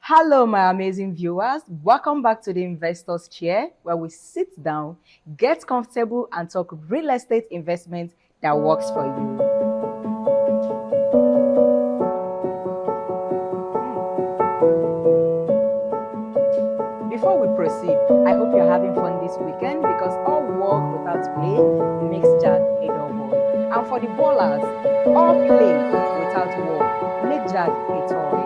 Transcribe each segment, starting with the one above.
Hello, my amazing viewers. Welcome back to the Investors Chair, where we sit down, get comfortable, and talk real estate investment that works for you. Before we proceed, I hope you're having fun this weekend because all work without play makes Jack a dull boy. And for the ballers, all play without work make Jack a toy.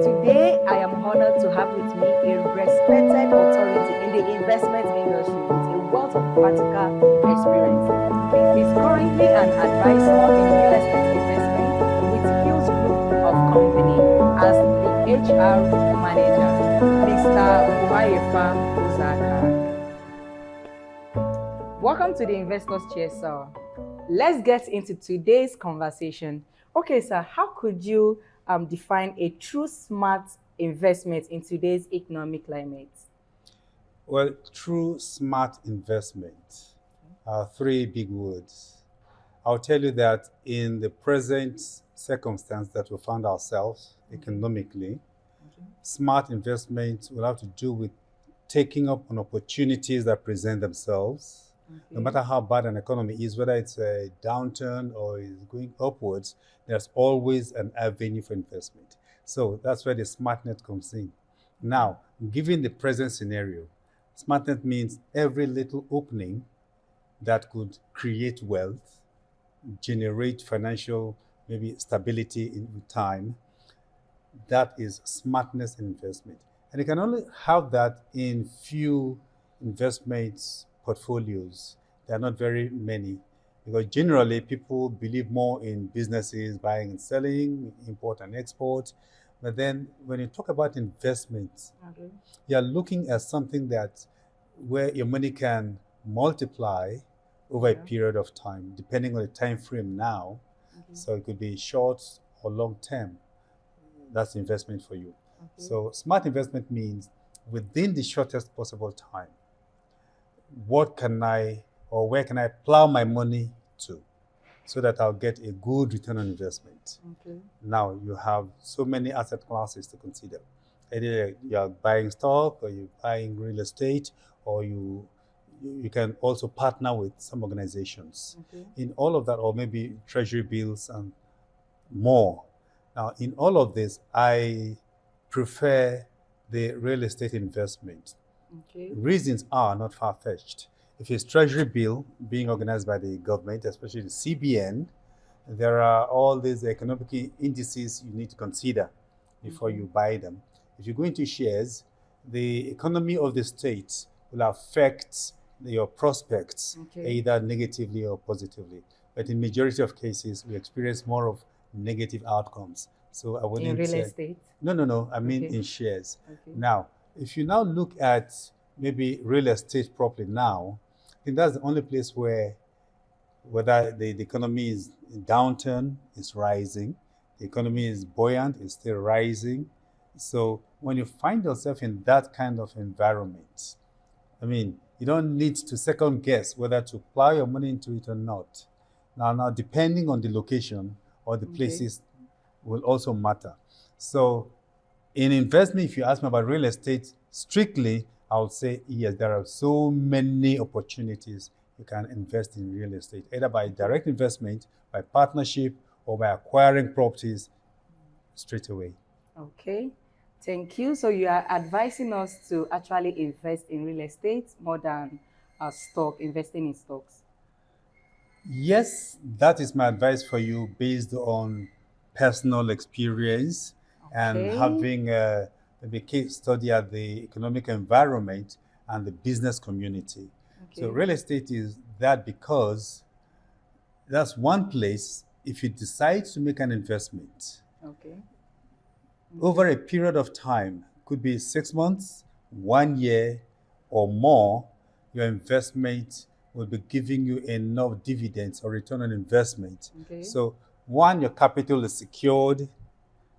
Today, I am honored to have with me a respected authority in the investment industry with a wealth of practical experience. He's currently an advisor in real estate investment with Hughes Group of Company as the HR manager, Mr. Umayefa Uzaka. Welcome to the Investors Chair, sir. Let's get into today's conversation. Okay, sir, how could you define a true smart investment in today's economic climate? Well, true smart investment are three big words. I'll tell you that in the present circumstance that we find ourselves economically, smart investment will have to do with taking up on opportunities that present themselves. No matter how bad an economy is, whether it's a downturn or is going upwards, there's always an avenue for investment. So that's where the SmartNet comes in. Now, given the present scenario, SmartNet means every little opening that could create wealth, generate financial maybe stability in time. That is smartness in investment. And you can only have that in few investments portfolios. There are not very many because generally people believe more in businesses, buying and selling, import and export. But then when you talk about investments, you're looking at something that where your money can multiply over a period of time, depending on the time frame now. So it could be short or long term. That's investment for you. So smart investment means within the shortest possible time, what can I or where can I plow my money to so that I'll get a good return on investment? Now you have so many asset classes to consider. Either you're buying stock or you're buying real estate, or you can also partner with some organizations in all of that, or maybe treasury bills and more. Now, in all of this, I prefer the real estate investment. Reasons are not far-fetched. If it's treasury bill being organized by the government, especially the CBN, there are all these economic indices you need to consider before you buy them. If you go into shares, the economy of the state will affect your prospects either negatively or positively. But in majority of cases, we experience more of negative outcomes. So I wouldn't In real say, estate? No. I mean in shares. Now, if you now look at maybe real estate properly now, I think that's the only place where whether the economy is in downturn, it's rising. The economy is buoyant, it's still rising. So when you find yourself in that kind of environment, I mean, you don't need to second guess whether to plow your money into it or not. Now, depending on the location or the places will also matter. So in investment, if you ask me about real estate, strictly, I would say, yes, there are so many opportunities you can invest in real estate, either by direct investment, by partnership, or by acquiring properties straight away. Okay, thank you. So you are advising us to actually invest in real estate more than investing in stocks. Yes, that is my advice for you based on personal experience and having maybe a case study at the economic environment and the business community. So real estate is that because that's one place, if you decide to make an investment, over a period of time, could be 6 months, 1 year, or more, your investment will be giving you enough dividends or return on investment. So one, your capital is secured,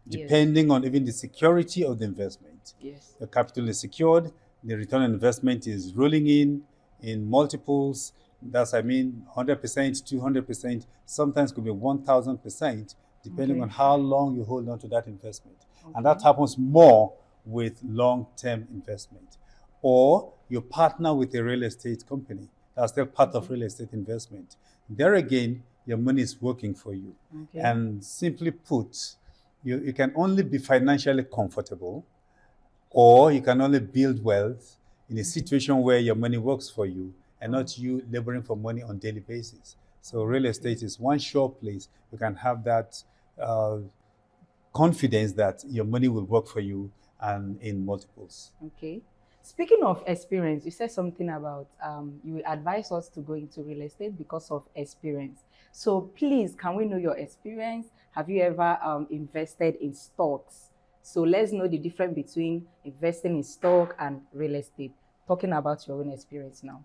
depending on even the security of the investment. Your capital is secured, the return on investment is rolling in multiples. That's, 100%, 200%, sometimes could be 1,000%, depending on how long you hold on to that investment. And that happens more with long-term investment. Or you partner with a real estate company. That's still part of real estate investment. There again, your money is working for you. Okay. And simply put, you can only be financially comfortable, or you can only build wealth in a situation where your money works for you and not you laboring for money on a daily basis. So real estate is one sure place you can have that confidence that your money will work for you and in multiples. Okay. Speaking of experience, you said something about you advise us to go into real estate because of experience. So please, can we know your experience? Have you ever invested in stocks? So let's know the difference between investing in stock and real estate. Talking about your own experience now.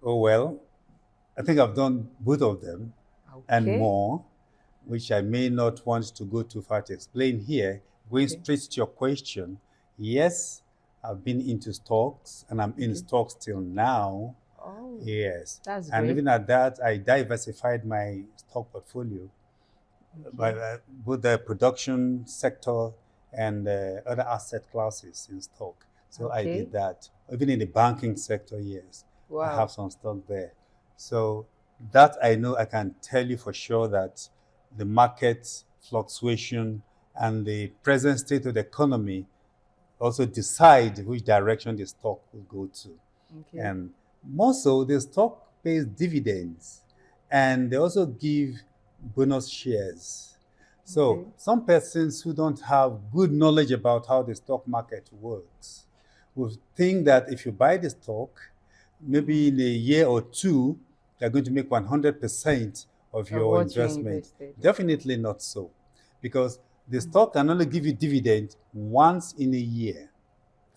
Oh, well, I think I've done both of them and more, which I may not want to go too far to explain here. Going straight to your question, yes, I've been into stocks and I'm in stocks till now. Oh, yes. That's and great. Even at that, I diversified my stock portfolio by both the production sector and other asset classes in stock. So I did that. Even in the banking sector, yes. Wow. I have some stock there. So that I know I can tell you for sure that the market fluctuation and the present state of the economy also decide which direction the stock will go to. Okay. And more so, the stock pays dividends and they also give bonus shares. So some persons who don't have good knowledge about how the stock market works will think that if you buy the stock, maybe in a year or two, you're going to make 100% of your investment. Definitely not so, because the stock can only give you dividend once in a year.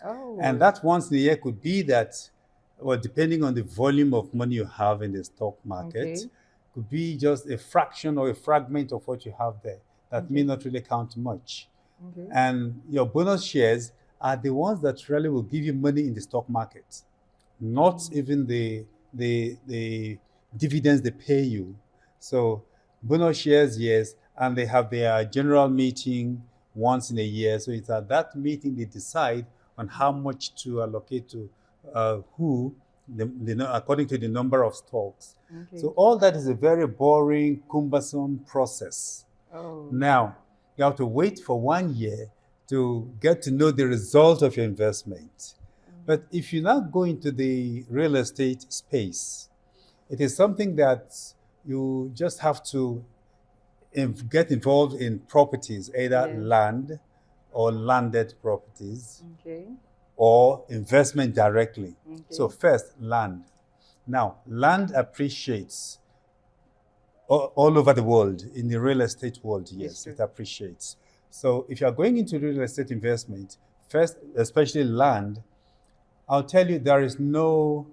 Oh. And that once in a year could be that, well, depending on the volume of money you have in the stock market, could be just a fraction or a fragment of what you have there. That may not really count much. And your bonus shares are the ones that really will give you money in the stock market, not even the dividends they pay you. So bonus shares, yes, and they have their general meeting once in a year. So it's at that meeting they decide on how much to allocate to who, according to the number of stocks. So all that is a very boring, cumbersome process. Now, you have to wait for 1 year to get to know the result of your investment. But if you now go into the real estate space, it is something that you just have to get involved in properties, either land or landed properties, or investment directly. So first, land. Now, land appreciates all over the world, in the real estate world, yes, it appreciates. So if you're going into real estate investment, first, especially land, I'll tell you there is no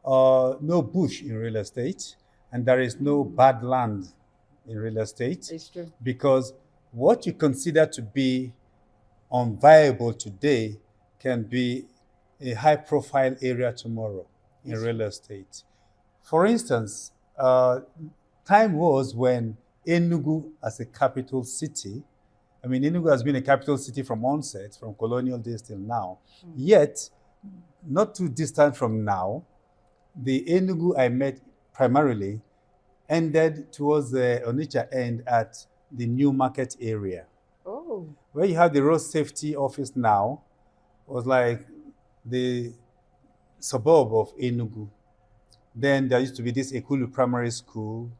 bush in real estate, and there is no bad land in real estate. It's true. Because what you consider to be unviable today can be a high-profile area tomorrow in real estate. For instance, time was when Enugu as a capital city, I mean, Enugu has been a capital city from onset, from colonial days till now. Yet, not too distant from now, the Enugu I met primarily ended towards the Onitsha end at the New Market area. Oh. Where you have the road safety office now was like the suburb of Enugu. Then there used to be this Ekulu Primary School.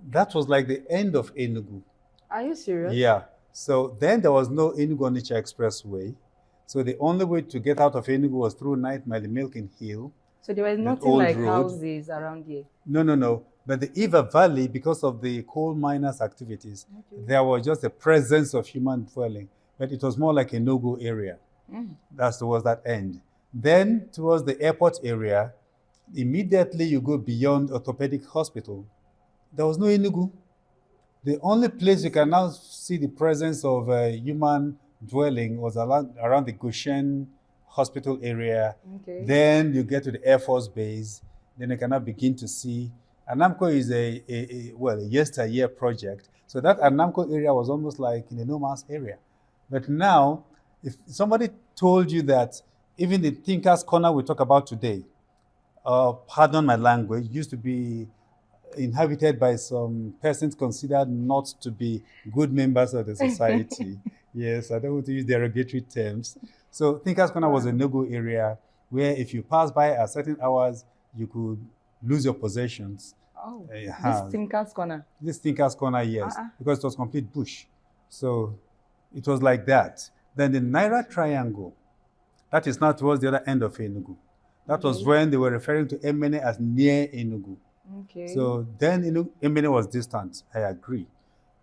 That was like the end of Enugu. Are you serious? Yeah. So then there was no Enugu-Onitsha Expressway. So the only way to get out of Enugu was through Night Mile, the Milking Hill. So there was nothing like houses around here? No. But the Eva Valley, because of the coal miners' activities, there was just a presence of human dwelling. But it was more like a no-go area. That was that end. Then towards the airport area, immediately you go beyond orthopedic hospital. There was no Enugu. The only place you can now see the presence of human dwelling was around the Goshen hospital area. Then you get to the Air Force Base. Then you can now begin to see. Anamco is a yesteryear project. So that Anamco area was almost like in a no man's area. But now If somebody told you that even the Thinkers Corner we talk about today, pardon my language, used to be inhabited by some persons considered not to be good members of the society. Yes, I don't want to use derogatory terms. So Thinkers Corner was a no-go area where if you pass by at certain hours, you could lose your possessions. Oh, Uh-huh. this Thinkers Corner. This Thinkers Corner, yes, because it was complete bush. So it was like that. Then the Naira Triangle, that is now towards the other end of Enugu. That was when they were referring to Emene as near Enugu. Okay. So then Emene was distant, I agree.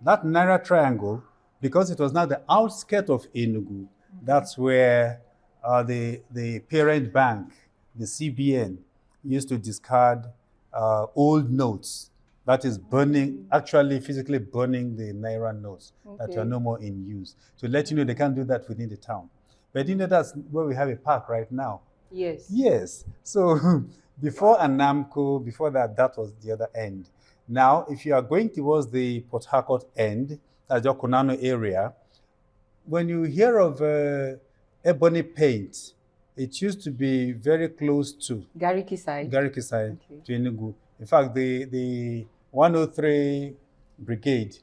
That Naira Triangle, because it was now the outskirt of Enugu, that's where the parent bank, the CBN, used to discard old notes. That is burning, actually physically burning the Naira notes that are no more in use. To let you know they can't do that within the town. But you know that's where we have a park right now. Yes. Yes. So before Anamco, before that, that was the other end. Now, if you are going towards the Port Harcourt end, that's your Konano area, when you hear of Ebony Paint, it used to be very close to Gariki side. To Enugu. In fact, the 103 Brigade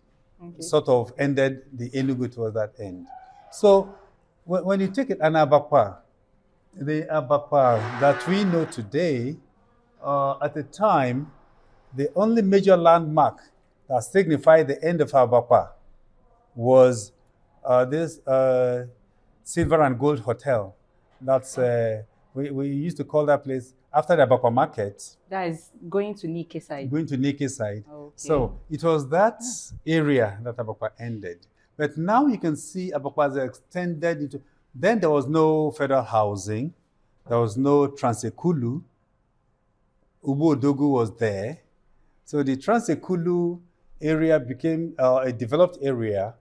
sort of ended the Enugu towards that end. So when you take it, an Abapa, the Abapa that we know today, at the time, the only major landmark that signified the end of Abapa was this Silver and Gold Hotel. That's we used to call that place after the Abapa Market. That is going to Nike side. Going to Nike side. Okay. So it was that area that Abapa ended. But now you can see Abapa has extended into. Then there was no federal housing. There was no Transekulu. Ubu Odogu was there. So the Transekulu area became a developed area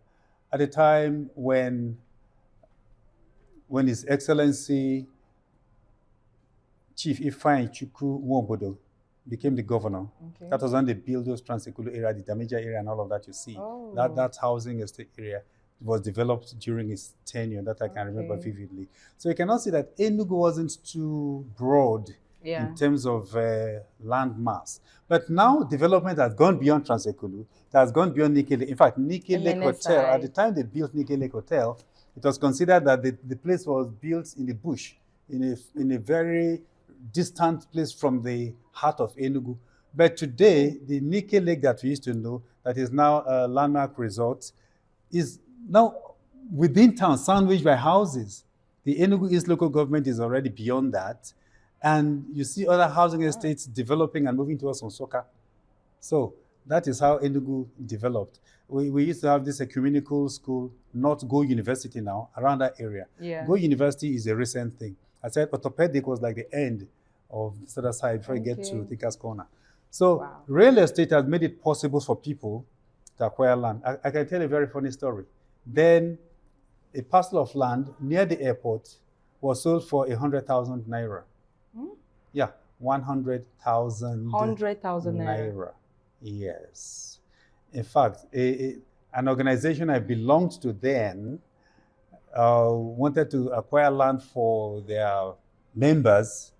at a time when His Excellency Chief Ifeanyi Chukwu Nwobodo became the governor. Okay. That was when they built those Transekulu area, the Damija area and all of that you see. Oh. That housing estate area was developed during his tenure that I can remember vividly. So you cannot see that Enugu wasn't too broad in terms of land mass. But now development has gone beyond Transekulu. It has gone beyond Nike Lake. In fact, Nike Lake Hotel, at the time they built Nike Lake Hotel, it was considered that the place was built in the bush, in a very distant place from the heart of Enugu. But today, the Nike Lake that we used to know, that is now a landmark resort, is now within town, sandwiched by houses. The Enugu East local government is already beyond that. And you see other housing estates developing and moving towards Onsoka. So that is how Enugu developed. We used to have this ecumenical school, not Go University now, around that area. Yeah. Go University is a recent thing. I said orthopedic was like the end of the other side before you get to Thinkers Corner. So real estate has made it possible for people to acquire land. I can tell a very funny story. Then a parcel of land near the airport was sold for 100,000 naira. Yeah, 100,000 naira. Yes. In fact, an organization I belonged to then wanted to acquire land for their members.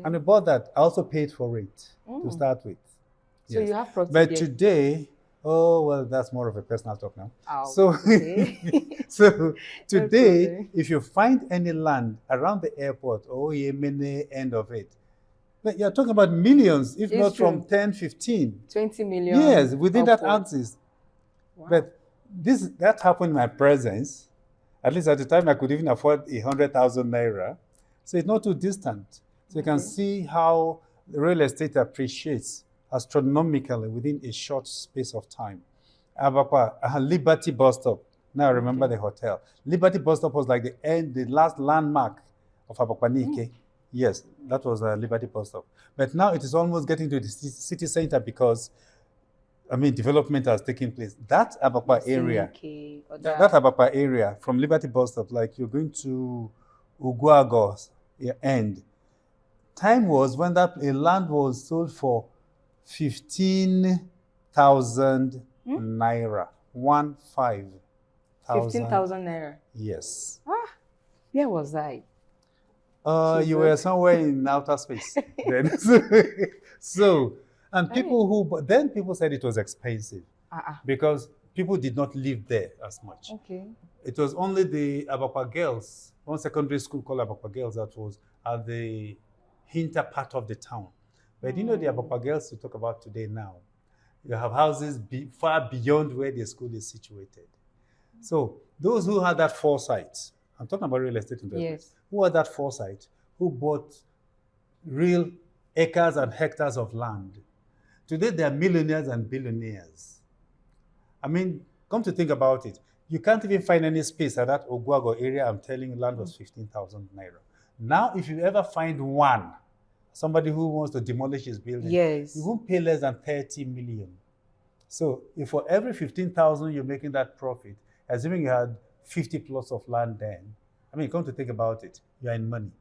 And they bought that. I also paid for it to start with. So you have property. But today, that's more of a personal talk now. Oh, so, so today, if you find any land around the airport or Yemene end of it, you're talking about millions, if not from 10, 15. 20 million. Yes, within that axis. Wow. But that happened in my presence. At least at the time, I could even afford 100,000 naira. So it's not too distant. So you can see how the real estate appreciates astronomically within a short space of time. Abapa, Liberty Bus Stop. Now I remember the hotel. Liberty Bus Stop was like the last landmark of Abapa Nike. Yes, that was Liberty Bus Stop. But now it is almost getting to the city center because, development has taken place. That Abapa area, that Abapa area from Liberty Bus Stop, like you're going to Uguagos end. Time was when a land was sold for 15,000 naira. 15,000 naira. Yes. Where was I? You were somewhere in outer space then. So, and but then people said it was expensive because people did not live there as much. Okay. It was only the Abakwa girls, one secondary school called Abakwa girls, that was at the hinter part of the town. But you know the Abakwa girls we talk about today now, you have houses far beyond where the school is situated. So those who had that foresight, I'm talking about real estate investors, who had that foresight, who bought real acres and hectares of land. Today they are millionaires and billionaires. I mean, come to think about it, you can't even find any space at that Ogwago area. I'm telling you, land was 15,000 naira. Now, if you ever find one, somebody who wants to demolish his building, you won't pay less than 30 million. So if for every 15,000 you're making that profit, assuming you had 50 plots of land then, I mean, come to think about it, you're in money.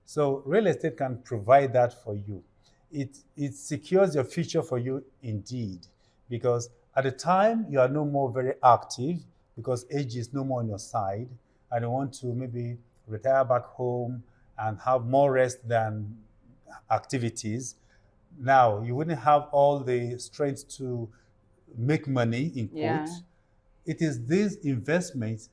So real estate can provide that for you. It secures your future for you indeed, because at the time you are no more very active because age is no more on your side and you want to maybe retire back home and have more rest than activities. Now, you wouldn't have all the strength to make money, in quotes. It is these investments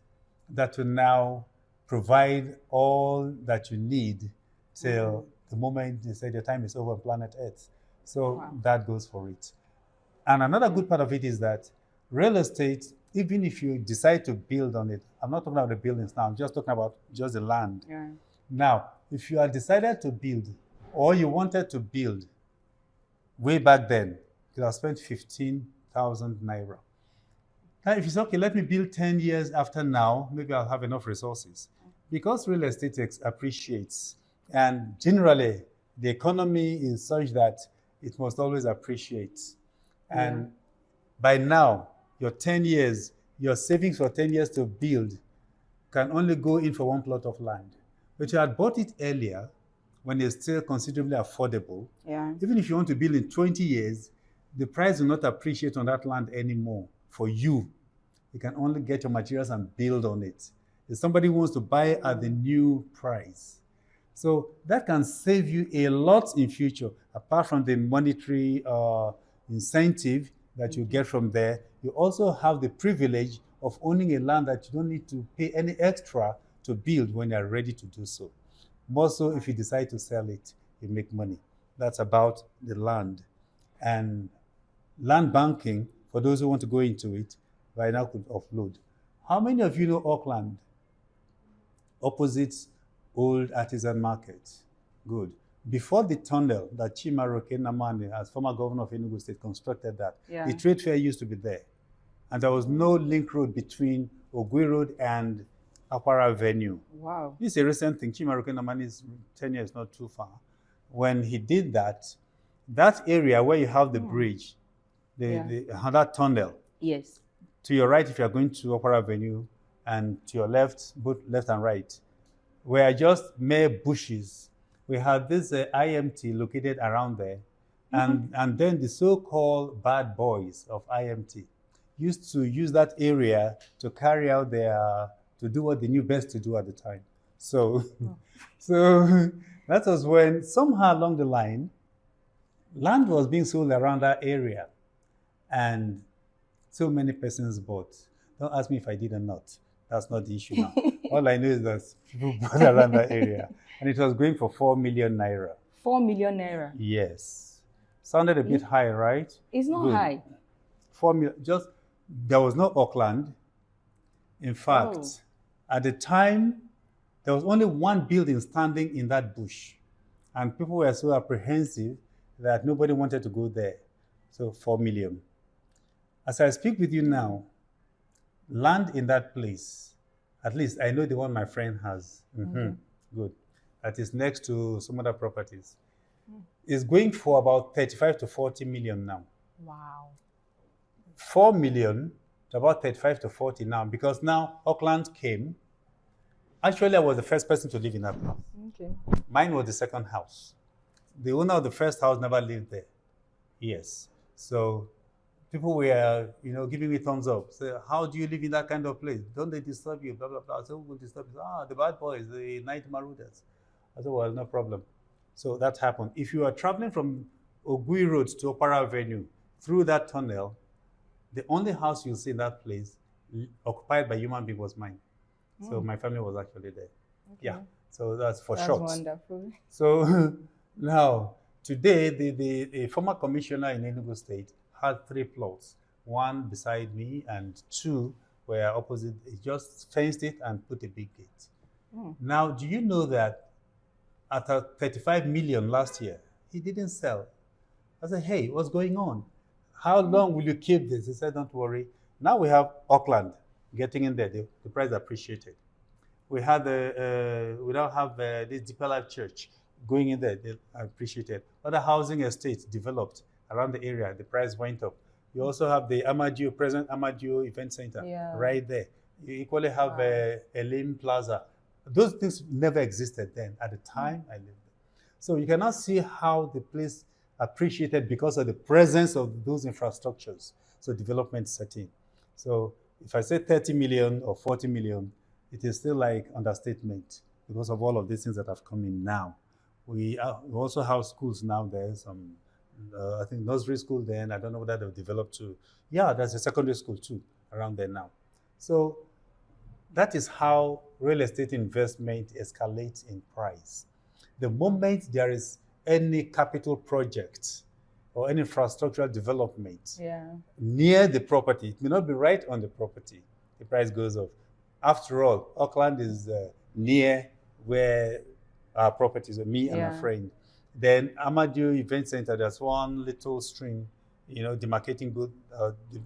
that will now provide all that you need till the moment they say the time is over on planet Earth. So that goes for it. And another good part of it is that real estate, even if you decide to build on it, I'm not talking about the buildings now, I'm just talking about just the land. Now, if you have decided to build or you wanted to build way back then, you have spent 15,000 naira. Now, if you say, okay, let me build 10 years after now, maybe I'll have enough resources. Because real estate appreciates, and generally the economy is such that it must always appreciate. And by now, your 10 years, your savings for 10 years to build can only go in for one plot of land. But you had bought it earlier when it's still considerably affordable. Even if you want to build in 20 years, the price will not appreciate on that land anymore for you. You can only get your materials and build on it. If somebody wants to buy at the new price. So that can save you a lot in future, apart from the monetary incentive that you get from there. You also have the privilege of owning a land that you don't need to pay any extra to build when you're ready to do so. More so if you decide to sell it, you make money. That's about the land. And land banking, for those who want to go into it, right now could offload. How many of you know Auckland? Opposite Old Artisan Market. Good. Before the tunnel that Chimaroke Namani, as former governor of Enugu State, constructed that, the trade fair used to be there. And there was no link road between Ogui Road and Aquara Avenue. Wow. This is a recent thing. Chimaroke Namani's tenure is not too far. When he did that, that area where you have the bridge, that tunnel. Yes. To your right, if you're going to Aquara Avenue, and to your left, both left and right, were just mere bushes. We had this IMT located around there. And then the so-called bad boys of IMT used to use that area to carry out to do what they knew best to do at the time. So, so that was when somehow along the line, land was being sold around that area. And so many persons bought. Don't ask me if I did or not. That's not the issue now. All I know is that people bought around that area. And it was going for 4 million naira. 4 million naira? Yes. Sounded a bit high, right? It's not high. 4 million. There was no Auckland. In fact, at the time, there was only one building standing in that bush. And people were so apprehensive that nobody wanted to go there. So 4 million. As I speak with you now, land in that place, at least I know the one my friend has, good, that is next to some other properties, is going for about 35 to 40 million now. Wow. 4 million to about 35 to 40 now, because now Auckland came. Actually, I was the first person to live in that house. Okay. Mine was the second house. The owner of the first house never lived there. Yes. So people were, giving me thumbs up. Say, how do you live in that kind of place? Don't they disturb you? Blah, blah, blah. I said, who will disturb you? The bad boys, the night marauders. I said, well, no problem. So that happened. If you are traveling from Ogui Road to Opera Avenue through that tunnel, the only house you'll see in that place occupied by human being was mine. So my family was actually there. Okay. Yeah. So that's for That's short. wonderful. So now, today, the former commissioner in Enugu State had 3 plots, one beside me and 2 were opposite. He just fenced it and put a big gate. Now, do you know that at 35 million last year, he didn't sell? I said, hey, what's going on? How long will you keep this? He said, don't worry. Now we have Auckland getting in there. The price appreciated. We had we now have this Deeper Life Church going in there. They appreciated. Other housing estates developed around the area. The price went up. You also have the present Amadio Event Center right there. You equally have Elim Plaza. Those things never existed then at the time I lived there. So you cannot see how the place appreciated because of the presence of those infrastructures. So development set in. So if I say 30 million or 40 million, it is still like understatement because of all of these things that have come in now. We also have schools now. There's some, I think, nursery school then. I don't know whether they've developed to. Yeah, there's a secondary school too around there now. So that is how real estate investment escalates in price. The moment there is any capital project or any infrastructural development near the property, it may not be right on the property, the price goes up. After all, Auckland is near where our properties are, me and a friend. Then Amadio Event Center, there's one little stream, demarcating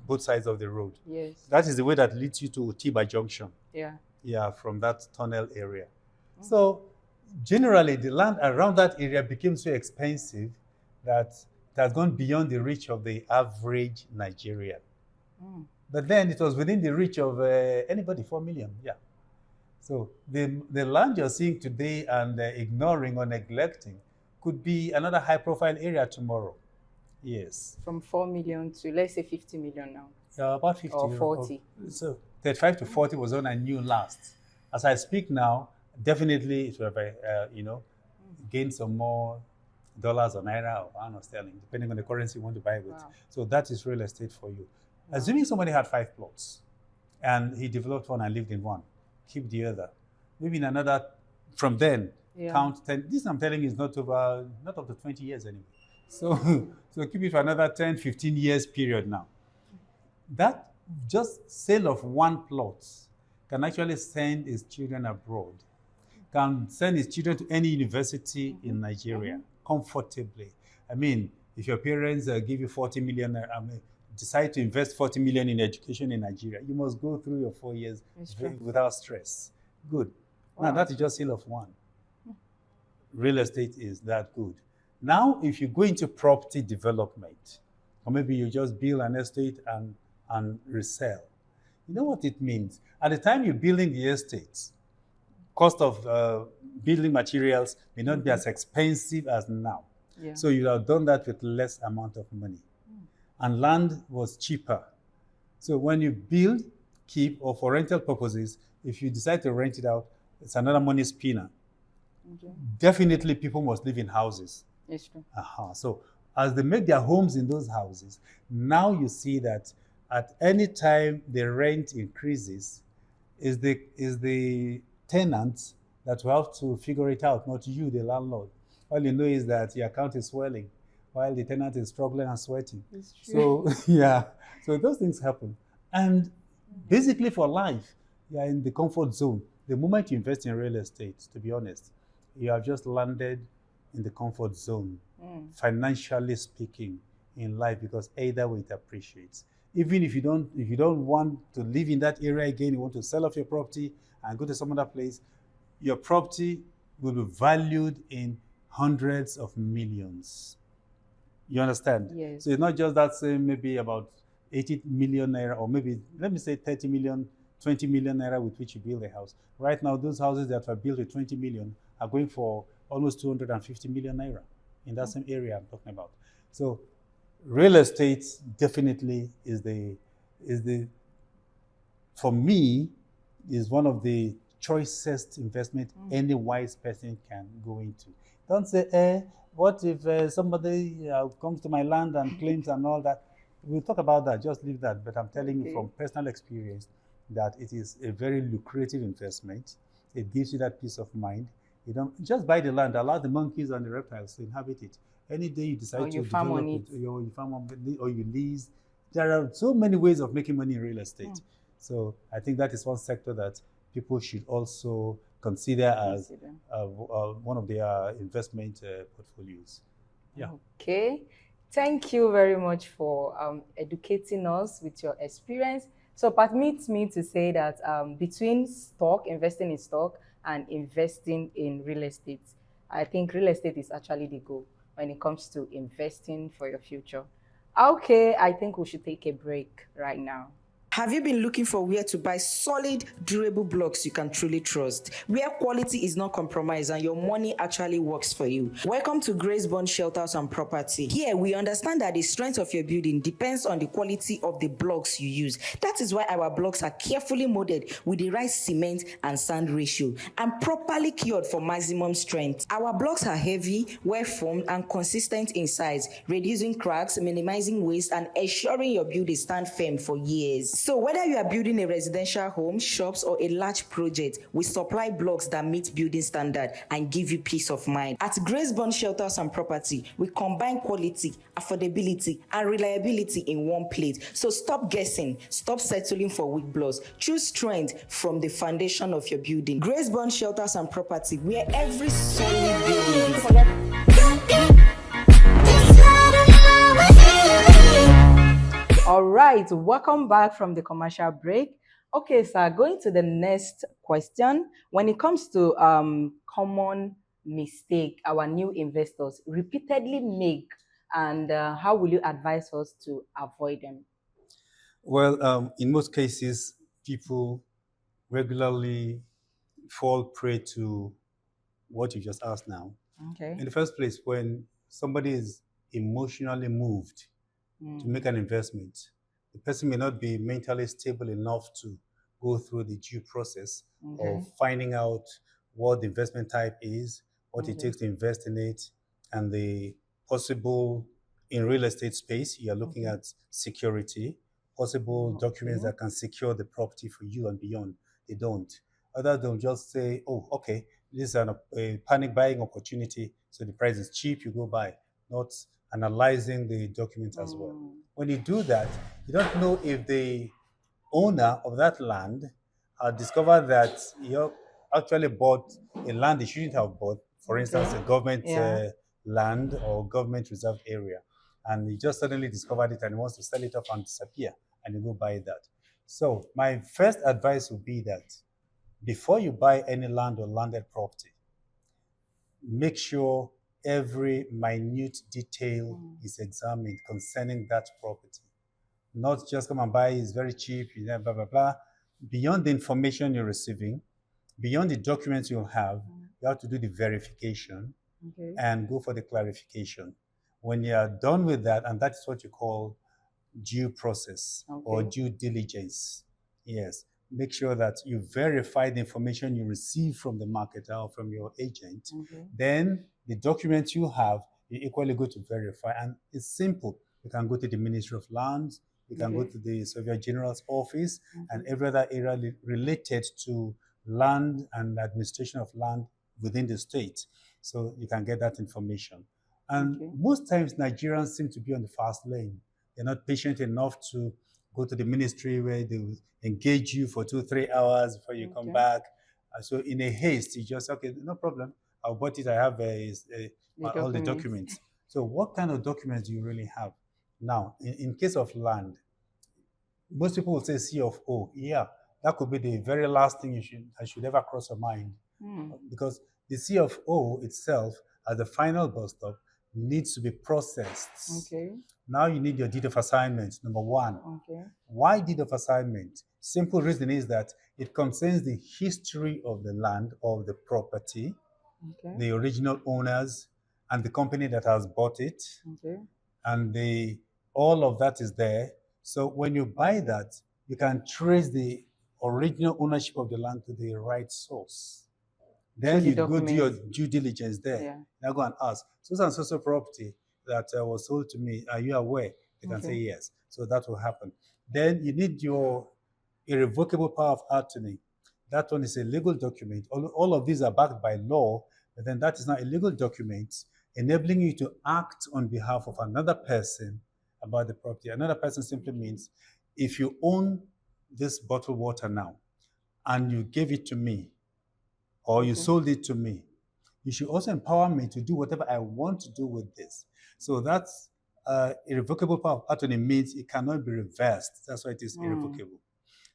both sides of the road. Yes. That is the way that leads you to Tiba Junction. Yeah. Yeah, from that tunnel area. So generally, the land around that area became so expensive that it has gone beyond the reach of the average Nigerian. But then it was within the reach of anybody, 4 million. Yeah. So the land you're seeing today and ignoring or neglecting could be another high-profile area tomorrow. Yes. From 4 million to, let's say, 50 million now. Yeah, about 50. Or 40. So 35 to 40 was when I knew last. As I speak now, definitely it will have, gained some more dollars or naira or pound or sterling, depending on the currency you want to buy with. Wow. So that is real estate for you. Assuming somebody had 5 plots and he developed one and lived in one, keep the other. Maybe in another, from then, count 10. This I'm telling you is not up to 20 years anyway. So, so keep it for another 10, 15 years period now. That just sale of one plot can actually send his children abroad, can send his children to any university in Nigeria comfortably. I mean, if your parents give you 40 million, decide to invest 40 million in education in Nigeria, you must go through your 4 years without stress. Good. Now, that is just sale of one. Real estate is that good. Now, if you go into property development, or maybe you just build an estate and resell, you know what it means? At the time you're building the estates, cost of building materials may not be as expensive as now. Yeah. So you have done that with less amount of money. And land was cheaper. So when you build, keep, or for rental purposes, if you decide to rent it out, it's another money spinner. Okay. Definitely people must live in houses. Yes, true. So as they make their homes in those houses, now you see that at any time the rent increases, is the tenant that will have to figure it out, not you, the landlord. All you know is that your account is swelling while the tenant is struggling and sweating. So yeah, so those things happen. And basically for life, you're in the comfort zone. The moment you invest in real estate, to be honest, you have just landed in the comfort zone, financially speaking, in life, because either way it appreciates. Even if you don't want to live in that area again, you want to sell off your property and go to some other place, your property will be valued in hundreds of millions. You understand? Yes. So it's not just that same, maybe about 80 million naira, or maybe, let me say 30 million, 20 million naira with which you build a house. Right now, those houses that were built with 20 million are going for almost 250 million naira in that same area I'm talking about. So Real estate definitely is the for me is one of the choicest investment any wise person can go into. Don't say, what if somebody comes to my land and claims and all that? We'll talk about that. Just leave that. But I'm telling you from personal experience that it is a very lucrative investment. It gives you that peace of mind. You don't just buy the land, allow the monkeys and the reptiles to inhabit it. Any day you decide to develop it, you farm on it, or you lease, there are so many ways of making money in real estate. So I think that is one sector that people should also consider as one of their investment portfolios. Yeah. Okay. Thank you very much for educating us with your experience. So permit me to say that between investing in stock and investing in real estate, I think real estate is actually the goal when it comes to investing for your future. Okay, I think we should take a break right now. Have you been looking for where to buy solid, durable blocks you can truly trust, where quality is not compromised and your money actually works for you? Welcome to Grace Bond Shelters and Property. Here, we understand that the strength of your building depends on the quality of the blocks you use. That is why our blocks are carefully molded with the right cement and sand ratio and properly cured for maximum strength. Our blocks are heavy, well-formed, and consistent in size, reducing cracks, minimizing waste, and ensuring your building stands firm for years. So whether you are building a residential home, shops, or a large project, we supply blocks that meet building standard and give you peace of mind. At Grace Bond Shelters and Property, we combine quality, affordability, and reliability in one plate. So stop guessing, stop settling for weak blocks. Choose strength from the foundation of your building. Grace Bond Shelters and Property, where every solid building All right, welcome back from the commercial break. Okay, sir, going to the next question. When it comes to common mistake our new investors repeatedly make, and how will you advise us to avoid them? Well, in most cases, people regularly fall prey to what you just asked now. Okay. In the first place, when somebody is emotionally moved to make an investment, the person may not be mentally stable enough to go through the due process of finding out what the investment type is, what it takes to invest in it, and the possible, in real estate space, you are looking at security, possible documents that can secure the property for you and beyond. They don't. Others don't just say, oh, okay, this is a panic buying opportunity, so the price is cheap, you go buy, not analyzing the documents as well. When you do that, you don't know if the owner of that land discovered that you actually bought a land they shouldn't have bought, for instance, a government land or government reserved area, and he just suddenly discovered it and he wants to sell it off and disappear, and you go buy that. So my first advice would be that before you buy any land or landed property, make sure every minute detail is examined concerning that property. Not just come and buy, it's very cheap, blah, blah, blah. Beyond the information you're receiving, beyond the documents you'll have, you have to do the verification and go for the clarification. When you're done with that, and that's what you call due process or due diligence. Yes. Make sure that you verify the information you receive from the marketer or from your agent. Then the documents you have, you equally go to verify. And it's simple. You can go to the Ministry of Lands, you can go to the Surveyor General's office, and every other area related to land and administration of land within the state. So you can get that information. And most times Nigerians seem to be on the fast lane. They're not patient enough to go to the ministry where they will engage you for 2-3 hours before you come back. So in a haste, you just, okay, no problem. I'll bought it. I have all the documents. So what kind of documents do you really have? Now, in case of land, most people will say C of O. Yeah, that could be the very last thing that should ever cross your mind. Because the C of O itself, as the final bus stop, needs to be processed. Now you need your deed of assignment, number one. Why deed of assignment? Simple reason is that it contains the history of the land, of the property, the original owners, and the company that has bought it, and the all of that is there. So when you buy that, you can trace the original ownership of the land to the right source. Then the you go do your documents. due diligence there. Yeah. Now go and ask, so and so property that was sold to me, are you aware? They can say yes. So that will happen. Then you need your irrevocable power of attorney. That one is a legal document. All of these are backed by law, but then that is not a legal document enabling you to act on behalf of another person about the property. Another person simply means if you own this bottled water now and you gave it to me or you sold it to me, you should also empower me to do whatever I want to do with this. So that's irrevocable power of attorney means it cannot be reversed. That's why it is irrevocable.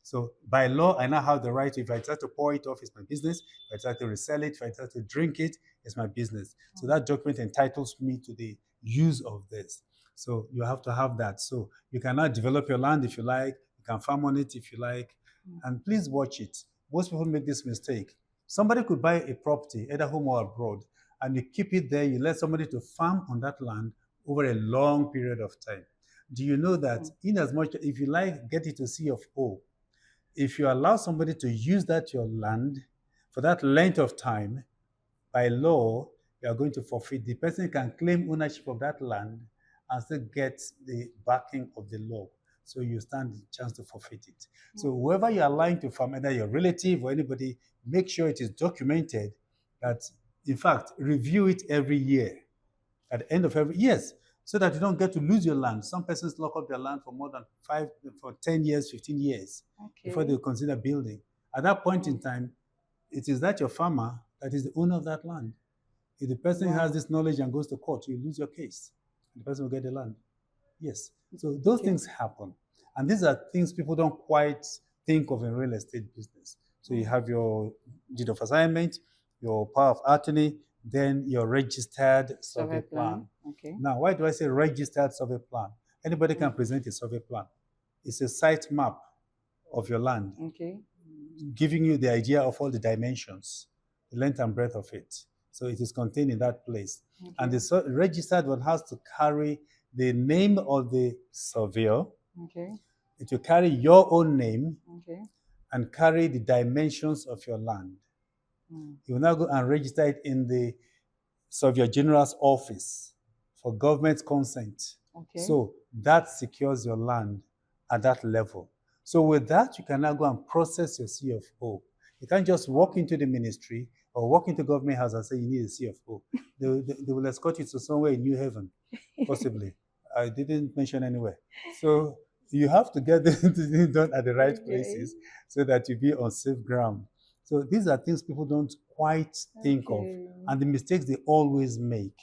So by law, I now have the right, if I try to pour it off, it's my business. If I try to resell it, if I try to drink it, it's my business. So that document entitles me to the use of this. So you have to have that. So you cannot develop your land if you like. You can farm on it if you like. And please watch it. Most people make this mistake. Somebody could buy a property, either home or abroad, and you keep it there. You let somebody to farm on that land over a long period of time. Do you know that in as much, if you like, get it to C of O, if you allow somebody to use that your land for that length of time, by law, you are going to forfeit. The person can claim ownership of that land and still get the backing of the law. So you stand the chance to forfeit it. So whoever you're allowing to farm, either your relative or anybody, make sure it is documented that, in fact, review it every year. At the end of every year, so that you don't get to lose your land. Some persons lock up their land for more than 10 years, 15 years before they consider building. At that point in time, it is that your farmer that is the owner of that land. If the person has this knowledge and goes to court, you lose your case. The person will get the land. Yes. So those things happen. And these are things people don't quite think of in real estate business. So you have your deed of assignment, your power of attorney, then your registered survey plan. Now, why do I say registered survey plan? Anybody can present a survey plan. It's a site map of your land, giving you the idea of all the dimensions, the length and breadth of it. So it is contained in that place. And the registered one has to carry the name of the surveyor. It will carry your own name and carry the dimensions of your land. You will now go and register it in the Surveyor General's office for government consent. So that secures your land at that level. So with that, you can now go and process your CFO. You can't just walk into the ministry or walk into government house and say you need a CFO. They will escort you to somewhere in New Haven, possibly. I didn't mention anywhere. So you have to get it done at the right places so that you be on safe ground. So these are things people don't quite think of, and the mistakes they always make.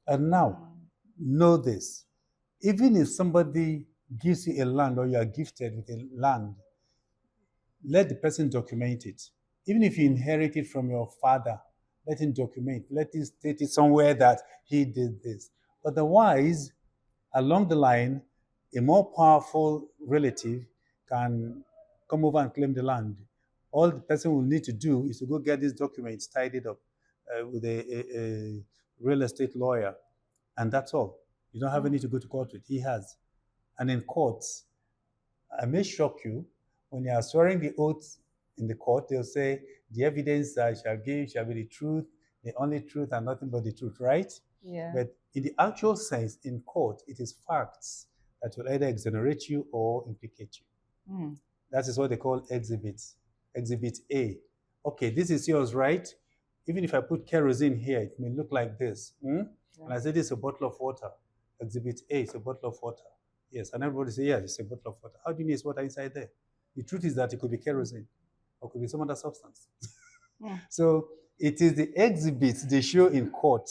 And now, know this. Even if somebody gives you a land or you are gifted with a land, let the person document it. Even if you inherit it from your father, let him document. Let him state it somewhere that he did this. Otherwise, along the line, a more powerful relative can come over and claim the land. All the person will need to do is to go get these documents tidied up with a real estate lawyer, and that's all. You don't have any to go to court with. He has. And in courts, I may shock you, when you are swearing the oath in the court, they'll say, the evidence I shall give shall be the truth, the only truth, and nothing but the truth, right? But in the actual sense, in court, it is facts that will either exonerate you or implicate you. That is what they call exhibits. Exhibit A. Okay, this is yours, right? Even if I put kerosene here, it may look like this. And I say this is a bottle of water. Exhibit A is a bottle of water. Yes, and everybody say, yes, it's a bottle of water. How do you know it's water inside there? The truth is that it could be kerosene or it could be some other substance. So it is the exhibits they show in court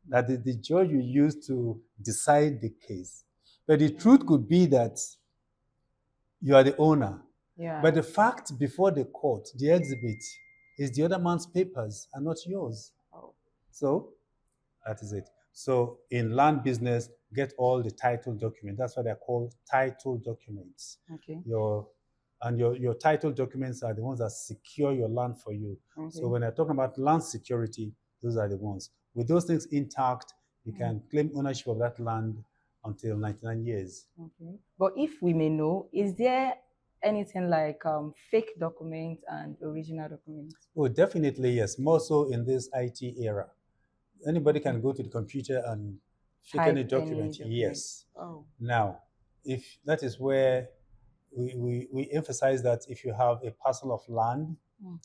that the judge will use to decide the case. But the truth could be that you are the owner. But the fact before the court, the exhibit, is the other man's papers and not yours. So that is it. So in land business, get all the title documents. That's what they're called, title documents. Your title documents are the ones that secure your land for you. So when I talk about land security, those are the ones. With those things intact, you can claim ownership of that land until 99 years. Okay. But if we may know, is there anything like fake documents and original documents? Oh, definitely, yes. More so in this IT era. Anybody can go to the computer and fake any document. Yes. Oh. Now, if that is where we emphasize that if you have a parcel of land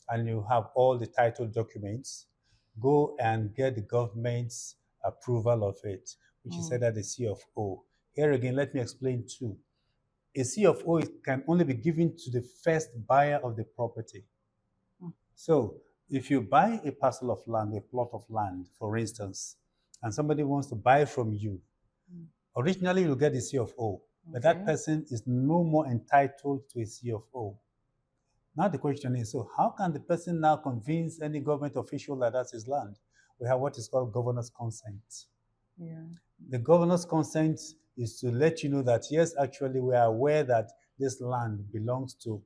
and you have all the title documents, go and get the government's approval of it, which is said at the C of O. Here again, let me explain too. A C of O can only be given to the first buyer of the property. So if you buy a parcel of land, a plot of land, for instance, and somebody wants to buy from you, originally you'll get a C of O, but that person is no more entitled to a C of O. Now the question is, so how can the person now convince any government official that that's his land? We have what is called governor's consent. Yeah. The governor's consent is to let you know that, yes, actually we are aware that this land belongs to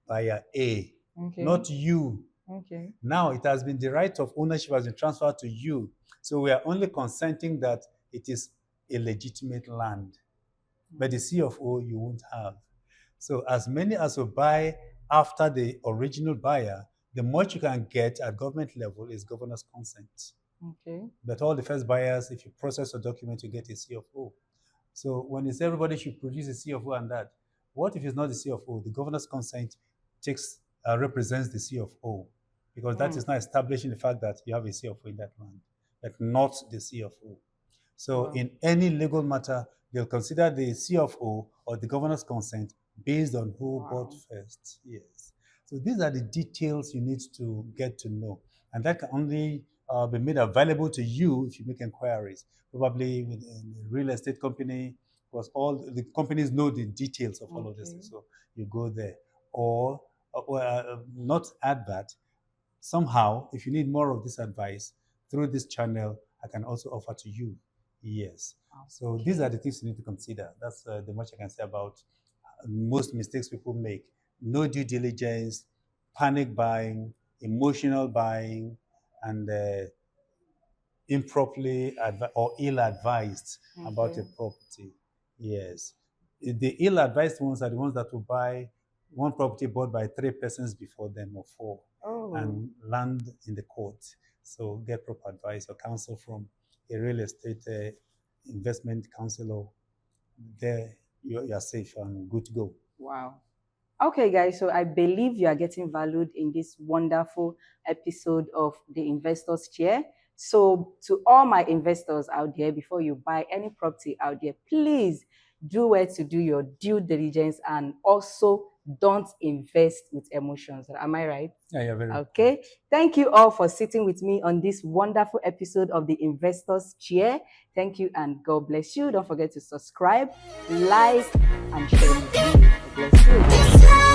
buyer A, not you. Okay. Now it has been, the right of ownership has been transferred to you. So we are only consenting that it is a legitimate land. But the C of O you won't have. So as many as will buy after the original buyer, the much you can get at government level is governor's consent. Okay. But all the first buyers, if you process a document, you get a C of O. So when it's everybody should produce a C of O and that, what if it's not the C of O? The governor's consent represents the C of O, because that is not establishing the fact that you have a C of O in that land, but not the C of O. So in any legal matter, they'll consider the C of O or the governor's consent based on who bought first. Yes. So these are the details you need to get to know. And that can only be made available to you if you make inquiries, probably with a real estate company, because all the companies know the details of all of this. So you go there. Or not add that. Somehow, if you need more of this advice, through this channel, I can also offer to you. Yes. So these are the things you need to consider. That's the much I can say about most mistakes people make. No due diligence, panic buying, emotional buying, and improperly or ill-advised about a property. Yes. The ill-advised ones are the ones that will buy one property bought by 3 persons before them or 4 and land in the court. So get proper advice or counsel from a real estate investment counselor. There you are safe and good to go. Wow. Okay, guys, so I believe you are getting valued in this wonderful episode of The Investor's Chair. So to all my investors out there, before you buy any property out there, please do where to do your due diligence, and also don't invest with emotions. Am I right? Yeah, you're very okay. Right. Thank you all for sitting with me on this wonderful episode of The Investor's Chair. Thank you and God bless you. Don't forget to subscribe, like, and share with me. God bless you.